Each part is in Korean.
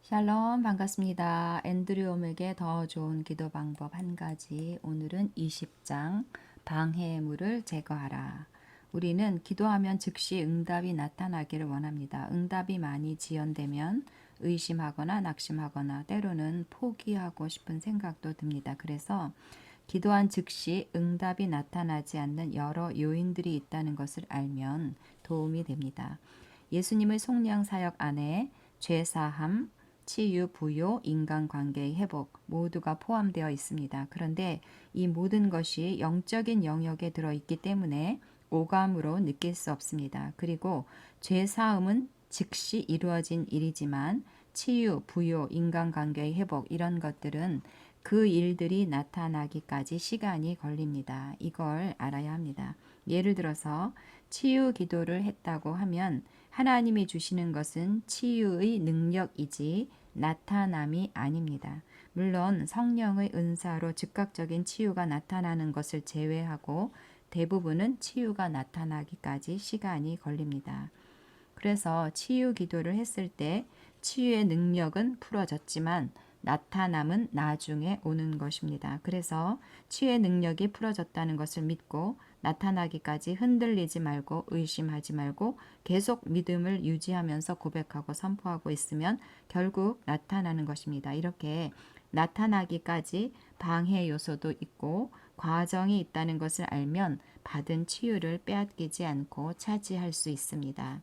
샬롬 반갑습니다. 앤드류옴에게 더 좋은 기도 방법 한 가지. 오늘은 20장 방해물을 제거하라. 우리는 기도하면 즉시 응답이 나타나기를 원합니다. 응답이 많이 지연되면 의심하거나 낙심하거나 때로는 포기하고 싶은 생각도 듭니다. 그래서 기도한 즉시 응답이 나타나지 않는 여러 요인들이 있다는 것을 알면 도움이 됩니다. 예수님의 속량 사역 안에 죄사함, 치유, 부요, 인간관계의 회복 모두가 포함되어 있습니다. 그런데 이 모든 것이 영적인 영역에 들어있기 때문에 오감으로 느낄 수 없습니다. 그리고 죄사함은 즉시 이루어진 일이지만 치유, 부요, 인간관계의 회복 이런 것들은 그 일들이 나타나기까지 시간이 걸립니다. 이걸 알아야 합니다. 예를 들어서 치유 기도를 했다고 하면 하나님이 주시는 것은 치유의 능력이지 나타남이 아닙니다. 물론 성령의 은사로 즉각적인 치유가 나타나는 것을 제외하고 대부분은 치유가 나타나기까지 시간이 걸립니다. 그래서 치유 기도를 했을 때 치유의 능력은 풀어졌지만 나타남은 나중에 오는 것입니다. 그래서 치유의 능력이 풀어졌다는 것을 믿고 나타나기까지 흔들리지 말고 의심하지 말고 계속 믿음을 유지하면서 고백하고 선포하고 있으면 결국 나타나는 것입니다. 이렇게 나타나기까지 방해 요소도 있고 과정이 있다는 것을 알면 받은 치유를 빼앗기지 않고 차지할 수 있습니다.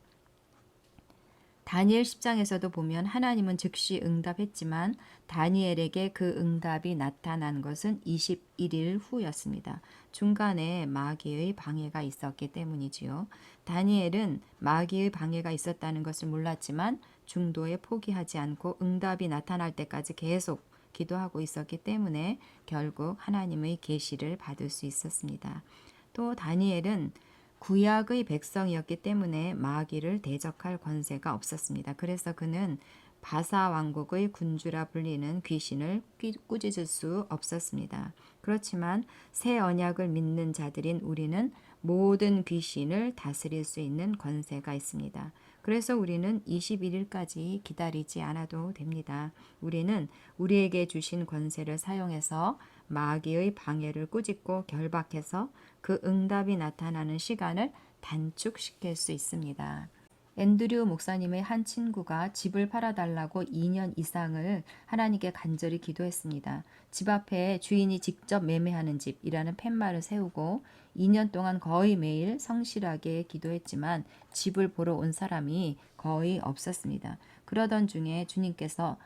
다니엘 10장에서도 보면 하나님은 즉시 응답했지만 다니엘에게 그 응답이 나타난 것은 21일 후였습니다. 중간에 마귀의 방해가 있었기 때문이지요. 다니엘은 마귀의 방해가 있었다는 것을 몰랐지만 중도에 포기하지 않고 응답이 나타날 때까지 계속 기도하고 있었기 때문에 결국 하나님의 계시를 받을 수 있었습니다. 또 다니엘은 구약의 백성이었기 때문에 마귀를 대적할 권세가 없었습니다. 그래서 그는 바사 왕국의 군주라 불리는 귀신을 꾸짖을 수 없었습니다. 그렇지만 새 언약을 믿는 자들인 우리는 모든 귀신을 다스릴 수 있는 권세가 있습니다. 그래서 우리는 21일까지 기다리지 않아도 됩니다. 우리는 우리에게 주신 권세를 사용해서 마귀의 방해를 꾸짖고 결박해서 그 응답이 나타나는 시간을 단축시킬 수 있습니다. 앤드류 목사님의 한 친구가 집을 팔아달라고 2년 이상을 하나님께 간절히 기도했습니다. 집 앞에 주인이 직접 매매하는 집이라는 팻말을 세우고 2년 동안 거의 매일 성실하게 기도했지만 집을 보러 온 사람이 거의 없었습니다. 그러던 중에 주님께서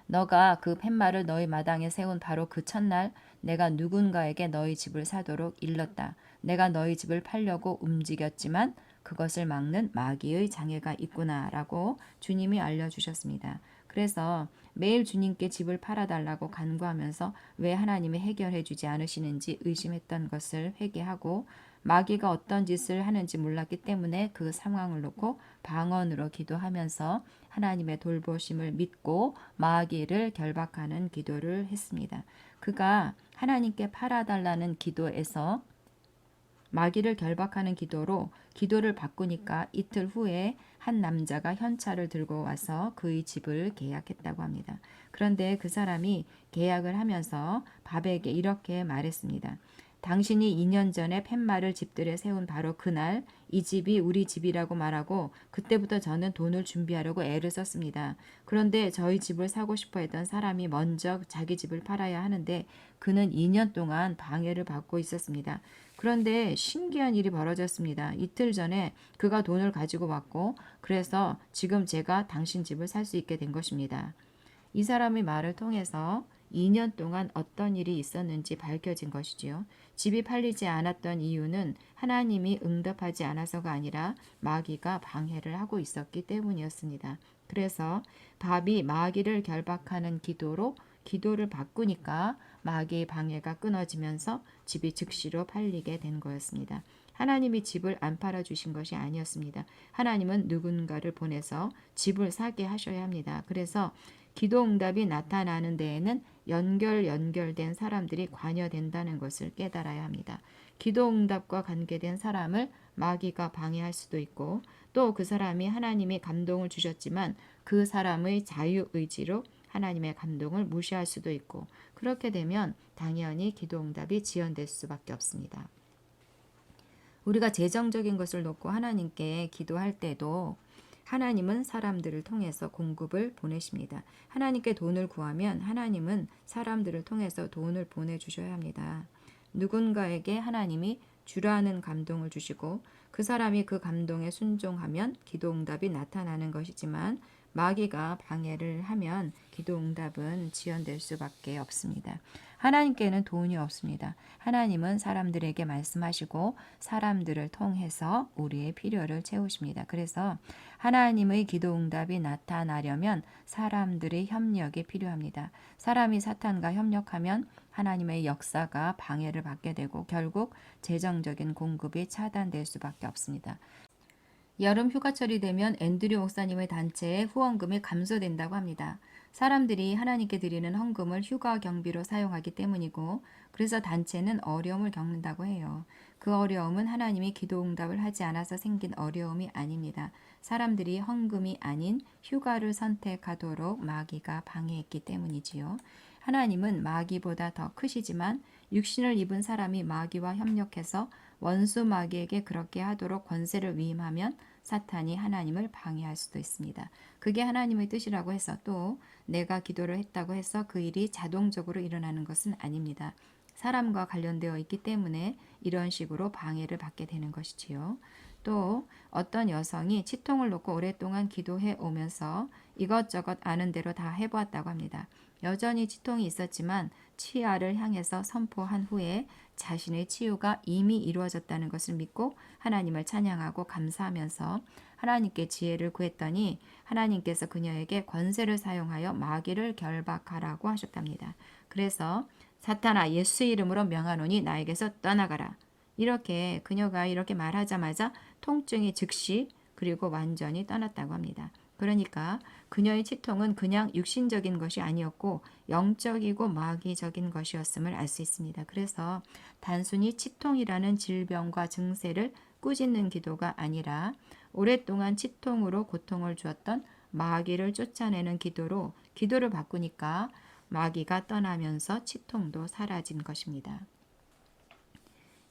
너가 그 팻말을 너희 마당에 세운 바로 그 첫날 내가 누군가에게 너희 집을 사도록 일렀다. 내가 너희 집을 팔려고 움직였지만 그것을 막는 마귀의 장애가 있구나라고 주님이 알려주셨습니다. 그래서 매일 주님께 집을 팔아달라고 간구하면서 왜 하나님이 해결해 주지 않으시는지 의심했던 것을 회개하고 마귀가 어떤 짓을 하는지 몰랐기 때문에 그 상황을 놓고 방언으로 기도하면서 하나님의 돌보심을 믿고 마귀를 결박하는 기도를 했습니다. 그가 하나님께 팔아달라는 기도에서 마귀를 결박하는 기도로 기도를 바꾸니까 이틀 후에 한 남자가 현찰을 들고 와서 그의 집을 계약했다고 합니다. 그런데 그 사람이 계약을 하면서 밥에게 이렇게 말했습니다. 당신이 2년 전에 팻말을 집들에 세운 바로 그날 이 집이 우리 집이라고 말하고 그때부터 저는 돈을 준비하려고 애를 썼습니다. 그런데 저희 집을 사고 싶어 했던 사람이 먼저 자기 집을 팔아야 하는데 그는 2년 동안 방해를 받고 있었습니다. 그런데 신기한 일이 벌어졌습니다. 이틀 전에 그가 돈을 가지고 왔고 그래서 지금 제가 당신 집을 살 수 있게 된 것입니다. 이 사람의 말을 통해서 2년 동안 어떤 일이 있었는지 밝혀진 것이지요. 집이 팔리지 않았던 이유는 하나님이 응답하지 않아서가 아니라 마귀가 방해를 하고 있었기 때문이었습니다. 그래서 밥이 마귀를 결박하는 기도로 기도를 바꾸니까 마귀의 방해가 끊어지면서 집이 즉시로 팔리게 된 거였습니다. 하나님이 집을 안 팔아주신 것이 아니었습니다. 하나님은 누군가를 보내서 집을 사게 하셔야 합니다. 그래서 기도 응답이 나타나는 데에는 연결된 사람들이 관여된다는 것을 깨달아야 합니다. 기도 응답과 관계된 사람을 마귀가 방해할 수도 있고 또 그 사람이 하나님이 감동을 주셨지만 그 사람의 자유의지로 하나님의 감동을 무시할 수도 있고, 그렇게 되면 당연히 기도응답이 지연될 수밖에 없습니다. 우리가 재정적인 것을 놓고 하나님께 기도할 때도 하나님은 사람들을 통해서 공급을 보내십니다. 하나님께 돈을 구하면 하나님은 사람들을 통해서 돈을 보내주셔야 합니다. 누군가에게 하나님이 주라는 감동을 주시고 그 사람이 그 감동에 순종하면 기도응답이 나타나는 것이지만, 마귀가 방해를 하면 기도응답은 지연될 수밖에 없습니다. 하나님께는 돈이 없습니다. 하나님은 사람들에게 말씀하시고 사람들을 통해서 우리의 필요를 채우십니다. 그래서 하나님의 기도응답이 나타나려면 사람들의 협력이 필요합니다. 사람이 사탄과 협력하면 하나님의 역사가 방해를 받게 되고 결국 재정적인 공급이 차단될 수밖에 없습니다. 여름 휴가철이 되면 앤드류 목사님의 단체에 후원금이 감소된다고 합니다. 사람들이 하나님께 드리는 헌금을 휴가 경비로 사용하기 때문이고, 그래서 단체는 어려움을 겪는다고 해요. 그 어려움은 하나님이 기도응답을 하지 않아서 생긴 어려움이 아닙니다. 사람들이 헌금이 아닌 휴가를 선택하도록 마귀가 방해했기 때문이지요. 하나님은 마귀보다 더 크시지만 육신을 입은 사람이 마귀와 협력해서 원수 마귀에게 그렇게 하도록 권세를 위임하면 사탄이 하나님을 방해할 수도 있습니다. 그게 하나님의 뜻이라고 해서 또 내가 기도를 했다고 해서 그 일이 자동적으로 일어나는 것은 아닙니다. 사람과 관련되어 있기 때문에 이런 식으로 방해를 받게 되는 것이지요. 또 어떤 여성이 치통을 놓고 오랫동안 기도해 오면서 이것저것 아는 대로 다 해보았다고 합니다. 여전히 치통이 있었지만 치아를 향해서 선포한 후에 자신의 치유가 이미 이루어졌다는 것을 믿고 하나님을 찬양하고 감사하면서 하나님께 지혜를 구했더니 하나님께서 그녀에게 권세를 사용하여 마귀를 결박하라고 하셨답니다. 그래서 사탄아, 예수 이름으로 명하노니 나에게서 떠나가라. 이렇게 그녀가 이렇게 말하자마자 통증이 즉시 그리고 완전히 떠났다고 합니다. 그러니까 그녀의 치통은 그냥 육신적인 것이 아니었고 영적이고 마귀적인 것이었음을 알 수 있습니다. 그래서 단순히 치통이라는 질병과 증세를 꾸짖는 기도가 아니라 오랫동안 치통으로 고통을 주었던 마귀를 쫓아내는 기도로 기도를 바꾸니까 마귀가 떠나면서 치통도 사라진 것입니다.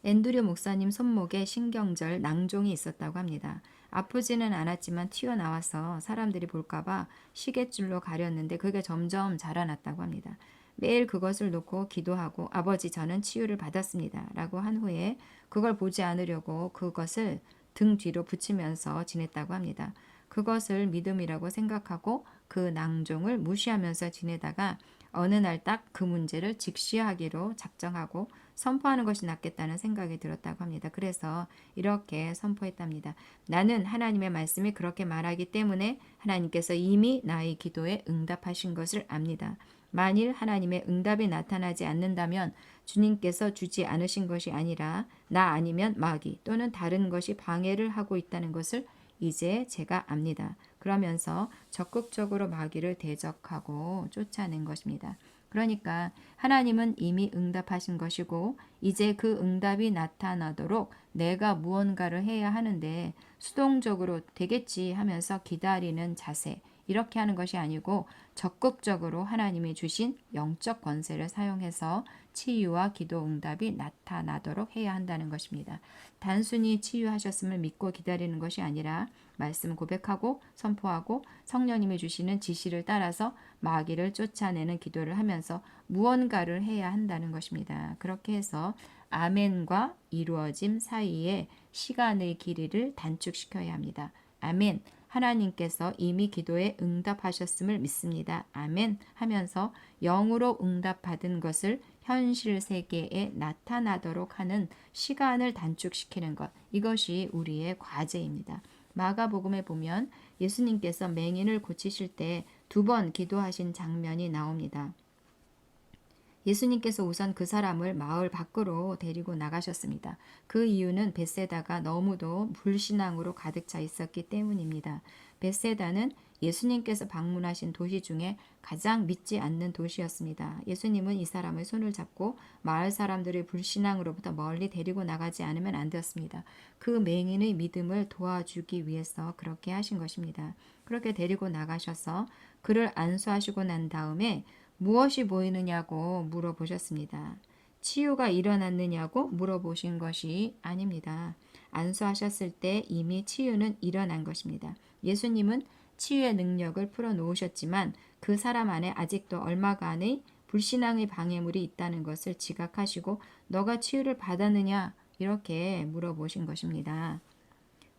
앤드류 목사님 손목에 신경절 낭종이 있었다고 합니다. 아프지는 않았지만 튀어나와서 사람들이 볼까봐 시계줄로 가렸는데 그게 점점 자라났다고 합니다. 매일 그것을 놓고 기도하고 아버지 저는 치유를 받았습니다 라고 한 후에 그걸 보지 않으려고 그것을 등 뒤로 붙이면서 지냈다고 합니다. 그것을 믿음이라고 생각하고 그 낭종을 무시하면서 지내다가 어느 날 딱 그 문제를 직시하기로 작정하고 선포하는 것이 낫겠다는 생각이 들었다고 합니다. 그래서 이렇게 선포했답니다. 나는 하나님의 말씀이 그렇게 말하기 때문에 하나님께서 이미 나의 기도에 응답하신 것을 압니다. 만일 하나님의 응답이 나타나지 않는다면 주님께서 주지 않으신 것이 아니라 나 아니면 마귀 또는 다른 것이 방해를 하고 있다는 것을 이제 제가 압니다. 그러면서 적극적으로 마귀를 대적하고 쫓아낸 것입니다. 그러니까 하나님은 이미 응답하신 것이고 이제 그 응답이 나타나도록 내가 무언가를 해야 하는데 수동적으로 되겠지 하면서 기다리는 자세, 이렇게 하는 것이 아니고 적극적으로 하나님이 주신 영적 권세를 사용해서 치유와 기도 응답이 나타나도록 해야 한다는 것입니다. 단순히 치유하셨음을 믿고 기다리는 것이 아니라 말씀 고백하고 선포하고 성령님이 주시는 지시를 따라서 마귀를 쫓아내는 기도를 하면서 무언가를 해야 한다는 것입니다. 그렇게 해서 아멘과 이루어짐 사이에 시간의 길이를 단축시켜야 합니다. 아멘. 하나님께서 이미 기도에 응답하셨음을 믿습니다. 아멘 하면서 영으로 응답받은 것을 현실 세계에 나타나도록 하는 시간을 단축시키는 것, 이것이 우리의 과제입니다. 마가복음에 보면 예수님께서 맹인을 고치실 때 2번 기도하신 장면이 나옵니다. 예수님께서 우선 그 사람을 마을 밖으로 데리고 나가셨습니다. 그 이유는 벳세다가 너무도 불신앙으로 가득 차 있었기 때문입니다. 벳세다는 예수님께서 방문하신 도시 중에 가장 믿지 않는 도시였습니다. 예수님은 이 사람의 손을 잡고 마을 사람들의 불신앙으로부터 멀리 데리고 나가지 않으면 안 되었습니다. 그 맹인의 믿음을 도와주기 위해서 그렇게 하신 것입니다. 그렇게 데리고 나가셔서 그를 안수하시고 난 다음에 무엇이 보이느냐고 물어보셨습니다. 치유가 일어났느냐고 물어보신 것이 아닙니다. 안수하셨을 때 이미 치유는 일어난 것입니다. 예수님은 치유의 능력을 풀어놓으셨지만 그 사람 안에 아직도 얼마간의 불신앙의 방해물이 있다는 것을 지각하시고 너가 치유를 받았느냐 이렇게 물어보신 것입니다.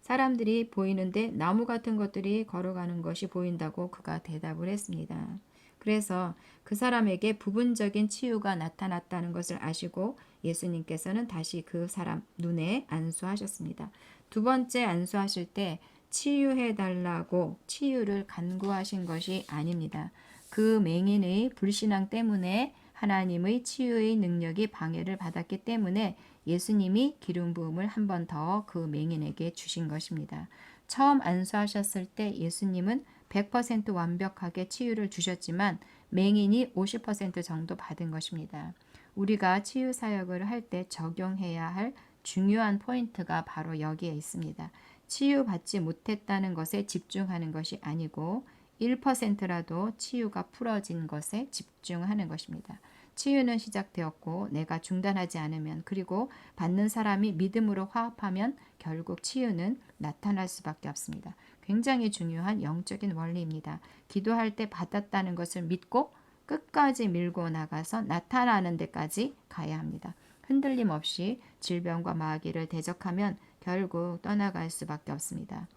사람들이 보이는데 나무 같은 것들이 걸어가는 것이 보인다고 그가 대답을 했습니다. 그래서 그 사람에게 부분적인 치유가 나타났다는 것을 아시고 예수님께서는 다시 그 사람 눈에 안수하셨습니다. 두 번째 안수하실 때 치유해달라고 치유를 간구하신 것이 아닙니다. 그 맹인의 불신앙 때문에 하나님의 치유의 능력이 방해를 받았기 때문에 예수님이 기름 부음을 한 번 더 그 맹인에게 주신 것입니다. 처음 안수하셨을 때 예수님은 100% 완벽하게 치유를 주셨지만 맹인이 50% 정도 받은 것입니다. 우리가 치유 사역을 할 때 적용해야 할 중요한 포인트가 바로 여기에 있습니다. 치유받지 못했다는 것에 집중하는 것이 아니고 1%라도 치유가 풀어진 것에 집중하는 것입니다. 치유는 시작되었고 내가 중단하지 않으면 그리고 받는 사람이 믿음으로 화합하면 결국 치유는 나타날 수밖에 없습니다. 굉장히 중요한 영적인 원리입니다. 기도할 때 받았다는 것을 믿고 끝까지 밀고 나가서 나타나는 데까지 가야 합니다. 흔들림 없이 질병과 마귀를 대적하면 결국 떠나갈 수밖에 없습니다.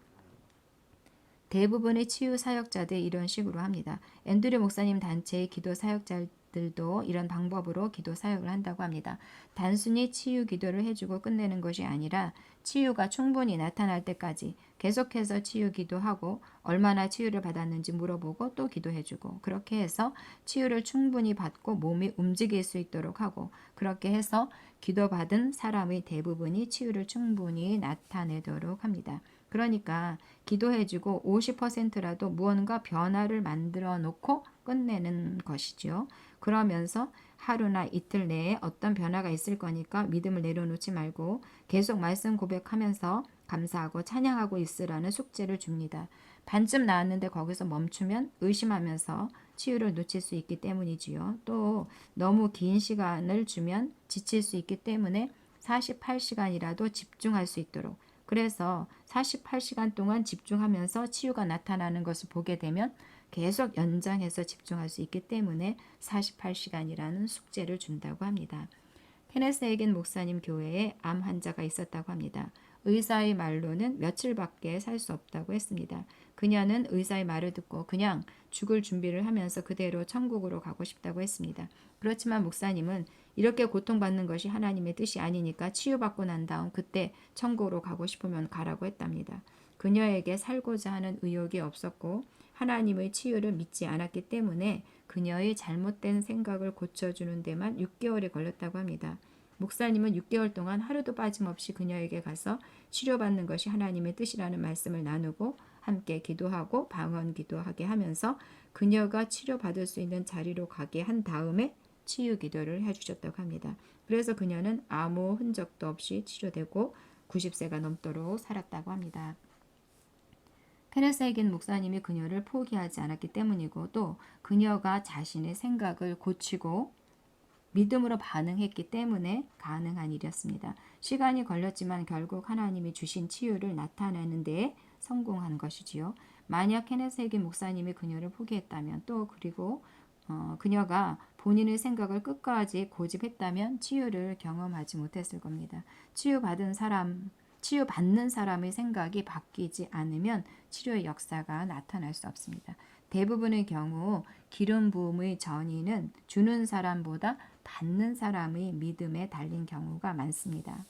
대부분의 치유 사역자들이 이런 식으로 합니다. 앤드류 목사님 단체의 기도 사역자들도 이런 방법으로 기도 사역을 한다고 합니다. 단순히 치유 기도를 해주고 끝내는 것이 아니라 치유가 충분히 나타날 때까지 계속해서 치유 기도하고 얼마나 치유를 받았는지 물어보고 또 기도해주고 그렇게 해서 치유를 충분히 받고 몸이 움직일 수 있도록 하고 그렇게 해서 기도받은 사람의 대부분이 치유를 충분히 나타내도록 합니다. 그러니까 기도해주고 50%라도 무언가 변화를 만들어 놓고 끝내는 것이죠. 그러면서 하루나 이틀 내에 어떤 변화가 있을 거니까 믿음을 내려놓지 말고 계속 말씀 고백하면서 감사하고 찬양하고 있으라는 숙제를 줍니다. 반쯤 나았는데 거기서 멈추면 의심하면서 치유를 놓칠 수 있기 때문이지요. 또 너무 긴 시간을 주면 지칠 수 있기 때문에 48시간이라도 집중할 수 있도록 그래서 48시간 동안 집중하면서 치유가 나타나는 것을 보게 되면 계속 연장해서 집중할 수 있기 때문에 48시간이라는 숙제를 준다고 합니다. 케네스 에긴 목사님 교회에 암 환자가 있었다고 합니다. 의사의 말로는 며칠밖에 살 수 없다고 했습니다. 그녀는 의사의 말을 듣고 그냥 죽을 준비를 하면서 그대로 천국으로 가고 싶다고 했습니다. 그렇지만 목사님은 이렇게 고통받는 것이 하나님의 뜻이 아니니까 치유받고 난 다음 그때 천국으로 가고 싶으면 가라고 했답니다. 그녀에게 살고자 하는 의욕이 없었고 하나님의 치유를 믿지 않았기 때문에 그녀의 잘못된 생각을 고쳐주는 데만 6개월이 걸렸다고 합니다. 목사님은 6개월 동안 하루도 빠짐없이 그녀에게 가서 치료받는 것이 하나님의 뜻이라는 말씀을 나누고 함께 기도하고 방언 기도하게 하면서 그녀가 치료받을 수 있는 자리로 가게 한 다음에 치유 기도를 해주셨다고 합니다. 그래서 그녀는 아무 흔적도 없이 치료되고 90세가 넘도록 살았다고 합니다. 케네스 에긴 목사님이 그녀를 포기하지 않았기 때문이고 또 그녀가 자신의 생각을 고치고 믿음으로 반응했기 때문에 가능한 일이었습니다. 시간이 걸렸지만 결국 하나님이 주신 치유를 나타내는 데에 성공한 것이지요. 만약 케네스 에긴 목사님이 그녀를 포기했다면 또 그리고 그녀가 본인의 생각을 끝까지 고집했다면 치유를 경험하지 못했을 겁니다. 치유받는 사람의 생각이 바뀌지 않으면 치료의 역사가 나타날 수 없습니다. 대부분의 경우 기름 부음의 전이는 주는 사람보다 받는 사람의 믿음에 달린 경우가 많습니다.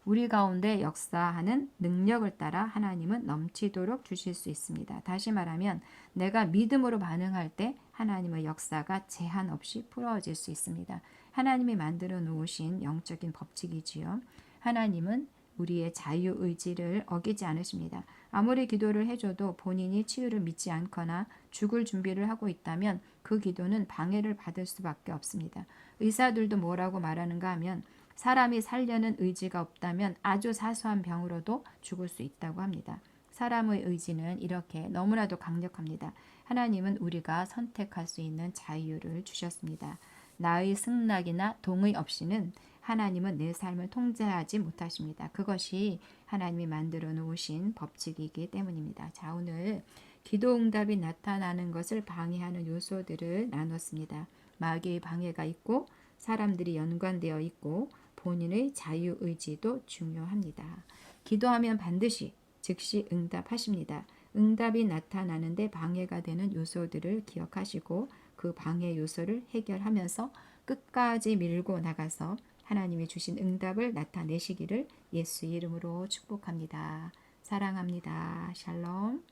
우리 가운데 역사하는 능력을 따라 하나님은 넘치도록 주실 수 있습니다. 다시 말하면 내가 믿음으로 반응할 때 하나님의 역사가 제한 없이 풀어질 수 있습니다. 하나님이 만들어 놓으신 영적인 법칙이지요. 하나님은 우리의 자유의지를 어기지 않으십니다. 아무리 기도를 해줘도 본인이 치유를 믿지 않거나 죽을 준비를 하고 있다면 그 기도는 방해를 받을 수밖에 없습니다. 의사들도 뭐라고 말하는가 하면 사람이 살려는 의지가 없다면 아주 사소한 병으로도 죽을 수 있다고 합니다. 사람의 의지는 이렇게 너무나도 강력합니다. 하나님은 우리가 선택할 수 있는 자유를 주셨습니다. 나의 승낙이나 동의 없이는 하나님은 내 삶을 통제하지 못하십니다. 그것이 하나님이 만들어 놓으신 법칙이기 때문입니다. 자, 오늘 기도 응답이 나타나는 것을 방해하는 요소들을 나눴습니다. 마귀의 방해가 있고 사람들이 연관되어 있고 본인의 자유의지도 중요합니다. 기도하면 반드시 즉시 응답하십니다. 응답이 나타나는데 방해가 되는 요소들을 기억하시고 그 방해 요소를 해결하면서 끝까지 밀고 나가서 하나님이 주신 응답을 나타내시기를 예수 이름으로 축복합니다. 사랑합니다. 샬롬.